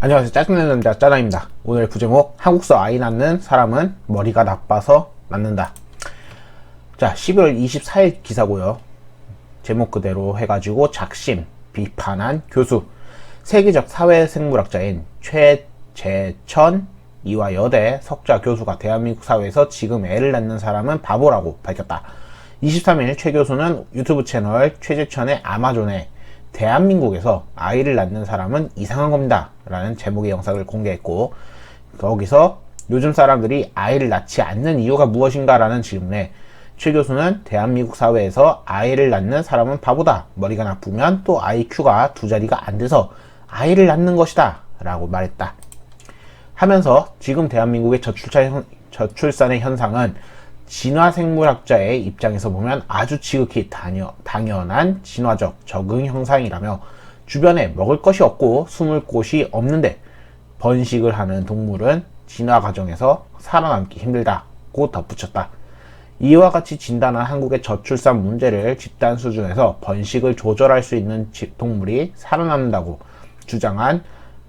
안녕하세요. 짜증내는 남자 짜장입니다. 오늘 부제목 한국서 아이 낳는 사람은 머리가 나빠서 낳는다. 자, 12월 24일 기사고요. 제목 그대로 해가지고 작심, 비판한 교수, 세계적 사회생물학자인 최재천 이화여대 석좌 교수가 대한민국 사회에서 지금 애를 낳는 사람은 바보라고 밝혔다. 23일 최 교수는 유튜브 채널 최재천의 아마존에 대한민국에서 아이를 낳는 사람은 이상한 겁니다 라는 제목의 영상을 공개했고, 거기서 요즘 사람들이 아이를 낳지 않는 이유가 무엇인가 라는 질문에 최 교수는 대한민국 사회에서 아이를 낳는 사람은 바보다, 머리가 나쁘면 또 IQ가 두 자리가 안 돼서 아이를 낳는 것이다 라고 말했다. 하면서 지금 대한민국의 저출산의 현상은 진화생물학자의 입장에서 보면 아주 지극히 당연한 진화적 적응 현상이라며, 주변에 먹을 것이 없고 숨을 곳이 없는데 번식을 하는 동물은 진화 과정에서 살아남기 힘들다고 덧붙였다. 이와 같이 진단한 한국의 저출산 문제를 집단 수준에서 번식을 조절할 수 있는 동물이 살아남는다고 주장한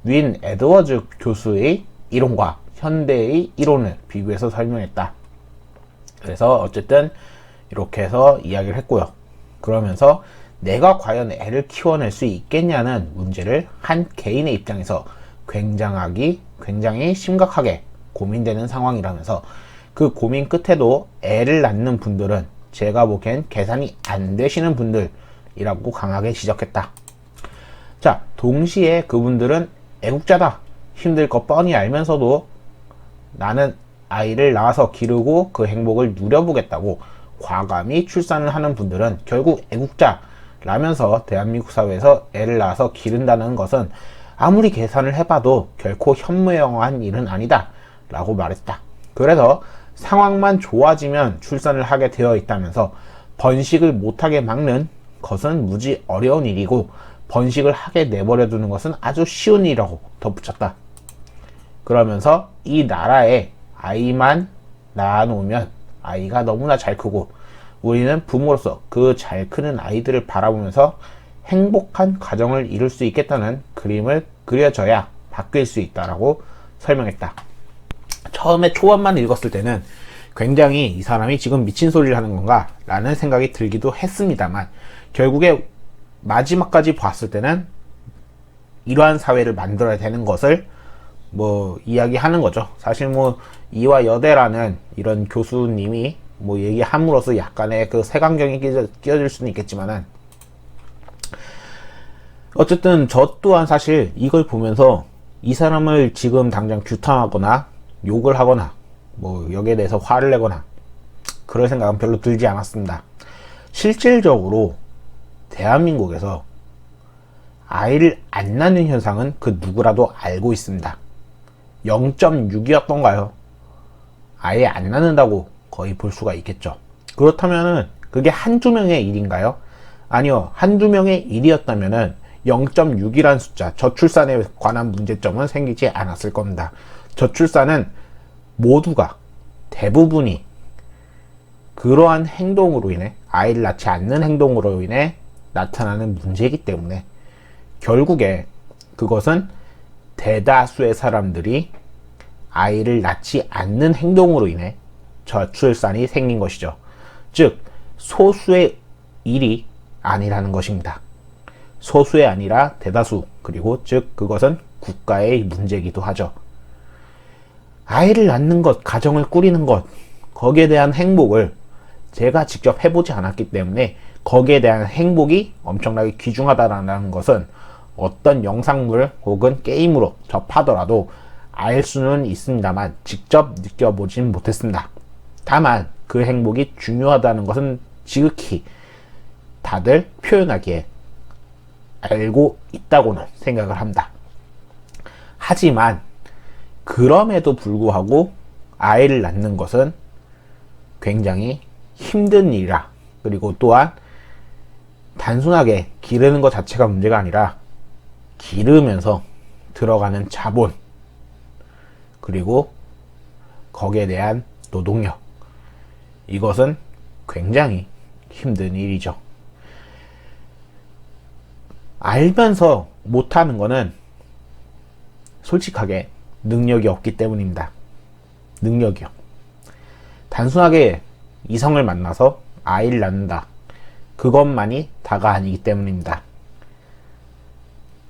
윈 에드워즈 교수의 이론과 현대의 이론을 비교해서 설명했다. 그래서 어쨌든 이렇게 해서 이야기를 했고요. 그러면서 내가 과연 애를 키워낼 수 있겠냐는 문제를 한 개인의 입장에서 굉장히 심각하게 고민되는 상황이라면서, 그 고민 끝에도 애를 낳는 분들은 제가 보기엔 계산이 안 되시는 분들이라고 강하게 지적했다. 자, 동시에 그분들은 애국자다, 힘들 거 뻔히 알면서도 나는 아이를 낳아서 기르고 그 행복을 누려보겠다고 과감히 출산을 하는 분들은 결국 애국자라면서 대한민국 사회에서 애를 낳아서 기른다는 것은 아무리 계산을 해봐도 결코 현무양한 일은 아니다 라고 말했다. 그래서 상황만 좋아지면 출산을 하게 되어 있다면서 번식을 못하게 막는 것은 무지 어려운 일이고 번식을 하게 내버려 두는 것은 아주 쉬운 일이라고 덧붙였다. 그러면서 이 나라에 아이만 낳아놓으면 아이가 너무나 잘 크고 우리는 부모로서 그 잘 크는 아이들을 바라보면서 행복한 가정을 이룰 수 있겠다는 그림을 그려져야 바뀔 수 있다라고 설명했다. 처음에 초반만 읽었을 때는 굉장히 이 사람이 지금 미친 소리를 하는 건가 라는 생각이 들기도 했습니다만, 결국에 마지막까지 봤을 때는 이러한 사회를 만들어야 되는 것을 이야기하는 거죠. 사실 이화여대라는 이런 교수님이 얘기함으로써 약간의 그 색안경이 끼어질 수는 있겠지만은, 어쨌든 저 또한 사실 이걸 보면서 이 사람을 지금 당장 규탄하거나 욕을 하거나 여기에 대해서 화를 내거나 그럴 생각은 별로 들지 않았습니다. 실질적으로 대한민국에서 아이를 안 낳는 현상은 그 누구라도 알고 있습니다. 0.6이었던가요? 아예 안 낳는다고 거의 볼 수가 있겠죠. 그렇다면은 그게 한두 명의 일인가요? 아니요. 한두 명의 일이었다면은 0.6이란 숫자, 저출산에 관한 문제점은 생기지 않았을 겁니다. 저출산은 모두가, 대부분이 그러한 행동으로 인해, 아이를 낳지 않는 행동으로 인해 나타나는 문제이기 때문에 결국에 그것은 대다수의 사람들이 아이를 낳지 않는 행동으로 인해 저출산이 생긴 것이죠. 즉, 소수의 일이 아니라는 것입니다. 소수의 아니라 대다수, 그리고 즉 그것은 국가의 문제이기도 하죠. 아이를 낳는 것, 가정을 꾸리는 것, 거기에 대한 행복을 제가 직접 해보지 않았기 때문에 거기에 대한 행복이 엄청나게 귀중하다라는 것은 어떤 영상물 혹은 게임으로 접하더라도 알 수는 있습니다만 직접 느껴보진 못했습니다. 다만 그 행복이 중요하다는 것은 지극히 다들 표현하기에 알고 있다고는 생각을 합니다. 하지만 그럼에도 불구하고 아이를 낳는 것은 굉장히 힘든 일이라, 그리고 또한 단순하게 기르는 것 자체가 문제가 아니라 기르면서 들어가는 자본, 그리고 거기에 대한 노동력, 이것은 굉장히 힘든 일이죠. 알면서 못하는 거는 솔직하게 능력이 없기 때문입니다. 능력이요. 단순하게 이성을 만나서 아이를 낳는다. 그것만이 다가 아니기 때문입니다.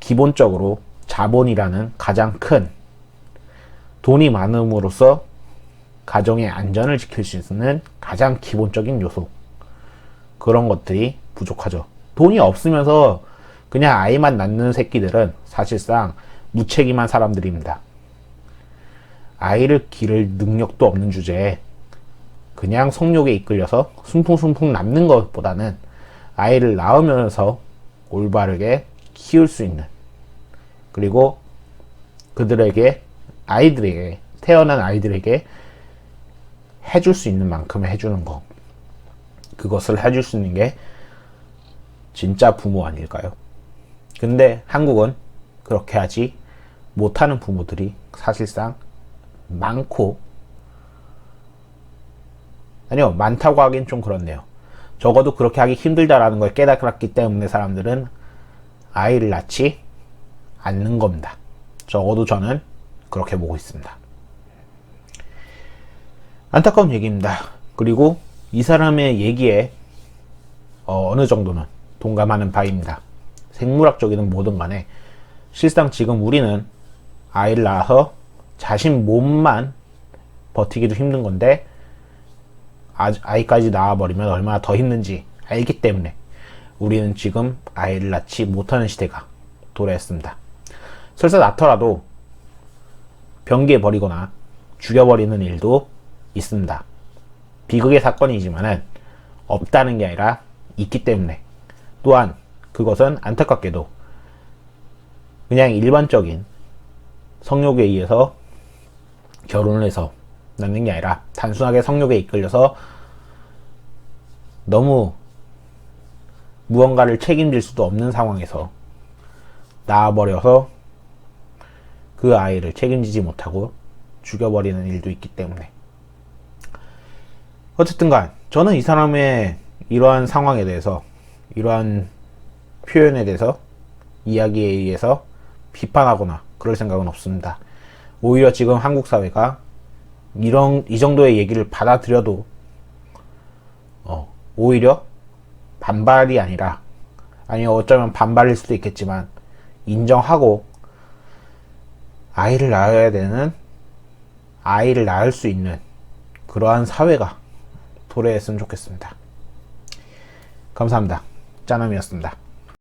기본적으로 자본이라는 가장 큰 돈이 많음으로써 가정의 안전을 지킬 수 있는 가장 기본적인 요소. 그런 것들이 부족하죠. 돈이 없으면서 그냥 아이만 낳는 새끼들은 사실상 무책임한 사람들입니다. 아이를 기를 능력도 없는 주제에 그냥 성욕에 이끌려서 숨풍숨풍 낳는 것보다는 아이를 낳으면서 올바르게 키울 수 있는, 그리고 아이들에게 태어난 아이들에게 해줄 수 있는 만큼을 해주는 거, 그것을 해줄 수 있는 게 진짜 부모 아닐까요? 근데 한국은 그렇게 하지 못하는 부모들이 사실상 많고, 아니요, 많다고 하긴 좀 그렇네요. 적어도 그렇게 하기 힘들다라는 걸 깨달았기 때문에 사람들은 아이를 낳지 않는 겁니다. 적어도 저는 그렇게 보고 있습니다. 안타까운 얘기입니다. 그리고 이 사람의 얘기에 어느 정도는 동감하는 바입니다. 생물학적이든 뭐든 간에 실상 지금 우리는 아이를 낳아서 자신 몸만 버티기도 힘든 건데 아이까지 낳아버리면 얼마나 더 힘든지 알기 때문에 우리는 지금 아이를 낳지 못하는 시대가 도래했습니다. 설사 낳더라도 병기해버리거나 죽여버리는 일도 있습니다. 비극의 사건이지만은 없다는 게 아니라 있기 때문에, 또한 그것은 안타깝게도 그냥 일반적인 성욕에 의해서 결혼을 해서 낳는 게 아니라 단순하게 성욕에 이끌려서 너무 무언가를 책임질 수도 없는 상황에서 낳아버려서 그 아이를 책임지지 못하고 죽여버리는 일도 있기 때문에, 어쨌든 간 저는 이 사람의 이러한 상황에 대해서, 이러한 표현에 대해서, 이야기에 의해서 비판하거나 그럴 생각은 없습니다. 오히려 지금 한국 사회가 이 정도의 얘기를 받아들여도 오히려 반발이 아니라, 아니 어쩌면 반발일 수도 있겠지만 인정하고 아이를 낳아야 되는, 아이를 낳을 수 있는 그러한 사회가 도래했으면 좋겠습니다. 감사합니다. 짜남이었습니다.